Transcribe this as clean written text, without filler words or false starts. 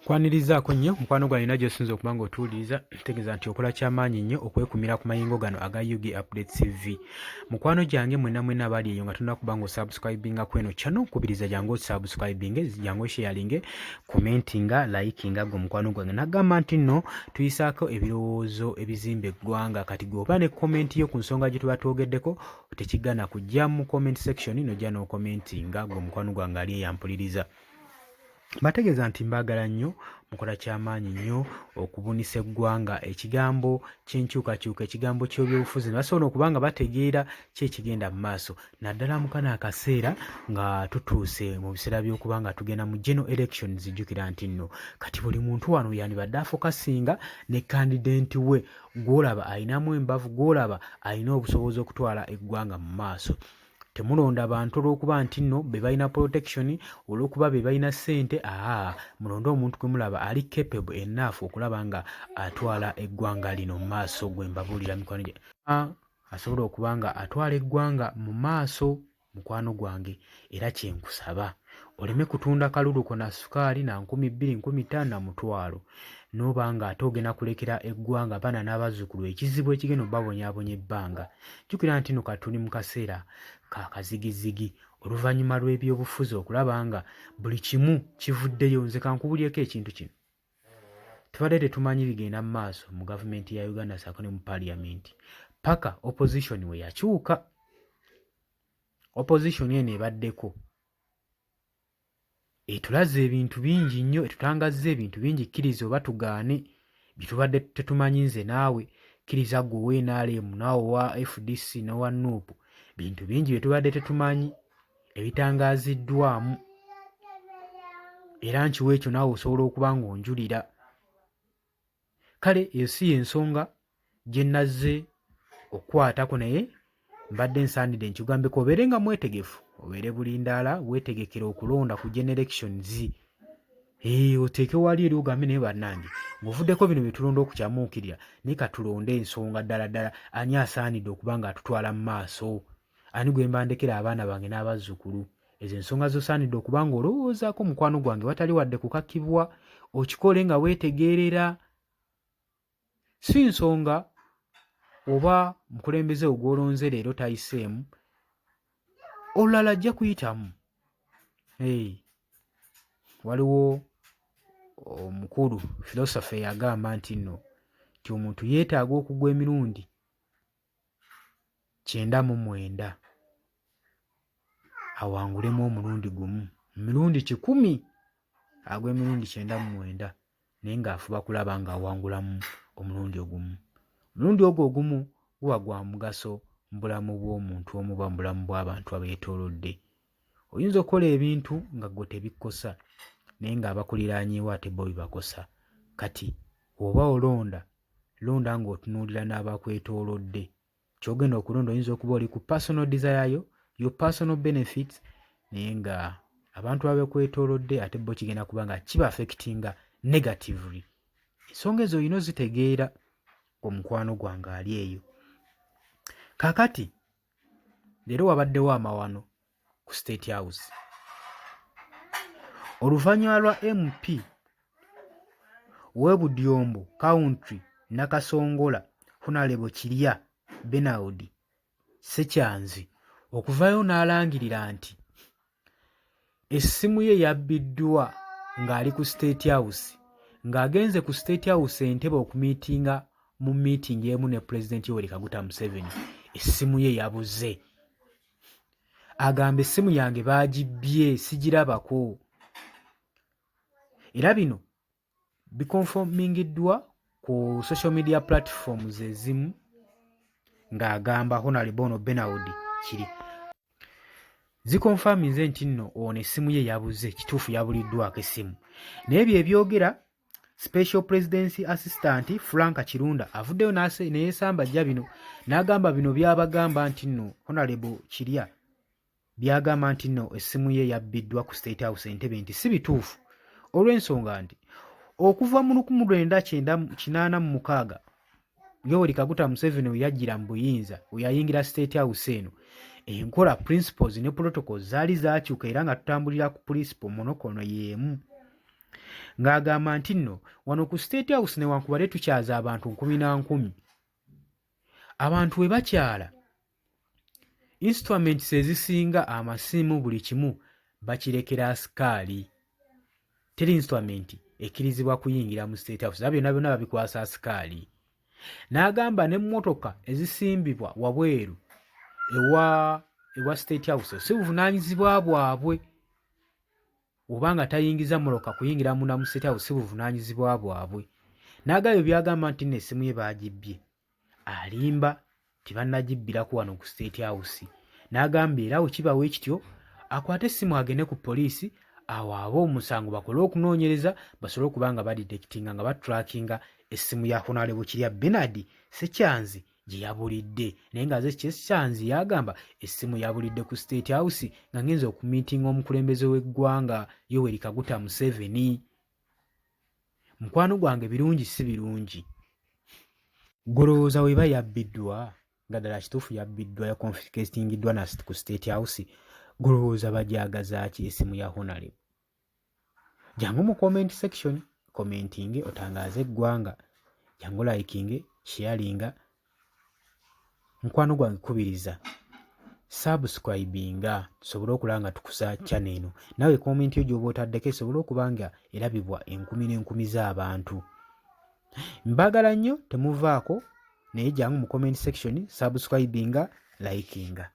Kwanirizaako nnyo mukwano gwange era gy'osinza okuba ng'otuwuliriza ntegeeza nti okola ky'amaanyi nnyo okwekumira ku mayingo gano aga UG Update TV. Mukwano gyange mwenna abali eyo nga tonna kuba ng'osubscribinga ku eno channel, kubiriza jangu osubscribinge, jangu osharinge, commentinga, likinga gwe mukwano gwange. Nagamba nti nno tuyisaako ebirowoozo ebizimba eggwanga, kati gwe ne comment yo ku nsonga gye tuba twogeddeko tekigana kujja mu comment section n'ojja n'okomentinga gwe mukwano gwange ali eyampuliriza. Mbategeeza nti mbaagala nnyo, mukola ky'amaanyi nnyo okubunisa eggwanga. Ekigambo ky'enkyukakyuka, ekigambo ky'ebyobufuzi ne basobola okuba nga bategeera ki ekigenda mu maaso, naddala mu kano akaseera nga tutuuse mu biseera by'okuba nga tugenda mu general elections. Jjukira nti nno kati buli muntu wano yandibadde afokasinga ne candidate we gw'olaba ayinamu embavu, gw'olaba ayina obusobozi okutwala eggwanga mu maaso. Temulonda bantu olw'okuba nti nno be balina protection, olw'okuba be balina ssente. Mulonde omuntu gwe mulaba ali capable enough okulaba nga atwala eggwanga lino mu maaso. Gwe mbabuulira mikwano gye asobola okuba nga atwala eggwanga mu maaso, mukwano gwange. Era kyenkusaba oleme kutunda kaluluko na sukaali na 2,000, 5,000 na mutwalo n'oba nga ate ogenda kulekera eggwanga baana n'abazzukulu ekizibu ekigenda obbabonyaabonya ebbanga. Jjukira nti nno katuli mu kaseera ka kazigizigi oluvannyuma lw'ebyobufuzi okulaba nga buli kimu kivuddeyo. Nze kankubulyeko ekintu kino, tubadde tetumanyi bigenda mu maaso mu gavumenti ya Uganda ssaako ne mu paaliyamenti paka opposition we yakyuka. Opposition eno ebaddeko etulaze ebintu bingi nnyo, etutangazza ebintu bingi, kkiriza oba tugaane, bye tubadde tetumanyi nze naawe. Kkiriza gwe owa NRM naawe owa FDC n'owa NUP, bintu bingi bye tubadde tetumanyi ebitangaziddwamu, era nkiwa ekyo naawe osobola okuba ng'onjulira. Kale eyo si y'ensonga gye nazze okukwatako, naye mbadde nsaanidde nkigambeko obeere nga mwetegefu, obeere bulindaala weetegekera okulonda ku general elections. Oteeke wali eri ogambe naye bannange ng'ovuddeko bino bye tulonda okukyamuukirira, naye katulonde ensonga ddala ani asaanidde okuba nga atutwala mu maaso, ani gwe mbandekera abaana bange n'abazzukulu. Ezo ensonga z'osaanidde okuba nga olowoozaako mukwano gwange, watali wadde kukakkibwa, okikole nga weetegeerera. Si nsonga oba mukulembeze ogw'olonze leero tayiseemu, olulala ajja kuyitamu. Waliwo omukulu filosofe yagamba nti nno ti omuntu yeetaaga okugwa emirundi 99 awangulemu omulundi gumu, mirundi 100 agwa emirundi 99 naye ng'afuba kulaba ng'awangulamu omulundi ogumu. Omulundi ogwo ogumu guba gwa mugaso mu bulamu bw'omuntu omu oba mu bulamu bw'abantu abeetoolodde. Oyinza okukola ebintu nga ggwe tebikkosa naye ng'abakuliraanyeewo ate bo bibakosa. Kati oba olonda, londa ng'otunuulira n'abakwetoolodde. Ky'ogenda okulonda oyinza okuba oli ku personal desire yo, your personal benefits, naye nga abantu abakwetoolodde ate bo kigenda kuba nga kiba affectinga negatively. Ensonga ezo olina ozitegeera omukwano gwange ali eyo. Kaakati leero wabaddewo amawano ku State House. Oluvannyuma lwa MP w'e Budyombo Country Nakasongola Hon Kirya Bernard Sekyanzi okuvaayo n'alangirira nti essimu ye yabbiddwa ng'ali ku State House, ng'agenze ku State House Entebbe okumiitinga mu meeting emu ne President Yoweri Kaguta Museveni, essimu ye yabuze. Agamba essimu yange baagibbye sigirabako. Era bino bikonfomingiddwa ku social media platforms ezimu ng'agamba Hon Bernard kiri zikonfaminze nti nno ono essimu ye yabuze, kituufu yabuliddwako essimu. Naye bye byogera Special Presidency Assistant Frank Kirunda avuddeyo neyeesamba ajja bino n'agamba bino byabagamba nti nno Hon Kirya byagamba nti nno essimu ye yabbiddwa ku State House Entebbe nti si bituufu, olw'ensonga nti okuva mu 1986 Yoweri Kaguta Museveni we yajjira mu buyinza, we yayingira State House eno, enkola principles ne protocols zaali zaakyuka era nga tutambulira ku principle monokono y'emu. ng'agamba nti nno wano ku State House newankubadde tukyaza abantu 10,000 abantu we bakyala instruments ezisinga amasimu buli kimu bakirekera asikaali. Teri instrument ekkirizibwa kuyingira mu State House, byonna byonna babikwasa asikaali. N'agamba n'emmotoka ezisimbibwa wabweru ewa State House si buvunaanyizibwa bwabwe. Oba nga tayingiza mmotoka kuyingira munda mu State House si buvunaanyizibwa bwabwe. N'agamba byagamba nti n'essimu ye baagibbye, alimba tibannagibbirako wano ku State House. N'agamba era bwe kibawo ekityo akwate essimu agende ku poliisi, awo aba omusango bakole okunoonyereza basobole okuba nga badetectinga nga batrackinga essimu ya Hon Bernard Sekyanzi gye yabulidde. Naye ng'aze Sekyanzi yagamba essimu yabulidde ku State House nga ngenza okumiitinga omukulembeze w'eggwanga Yoweri Kaguta Museveni. Mukwano gwange birungi si birungi? Golowooza weba yabbiddwa nga ddala kituufu yabbiddwa yakonfiscatingiddwa na ku State House, golowooza bajagaza ki essimu ya Hon? Jangu mu comment section commenting otangaaze eggwanga, jangu liking sharinga. Mukwano gwange kubiriza subscribinga tusobole okulaba nga tukusa channel eno. Nawe comment yo gy'oba otaddeko esobole okuba nga erabibwa enkumi n'enkumi z'abantu. Mbagala nnyo, temuvaako, naye jangu mu comment section subscribinga likinga.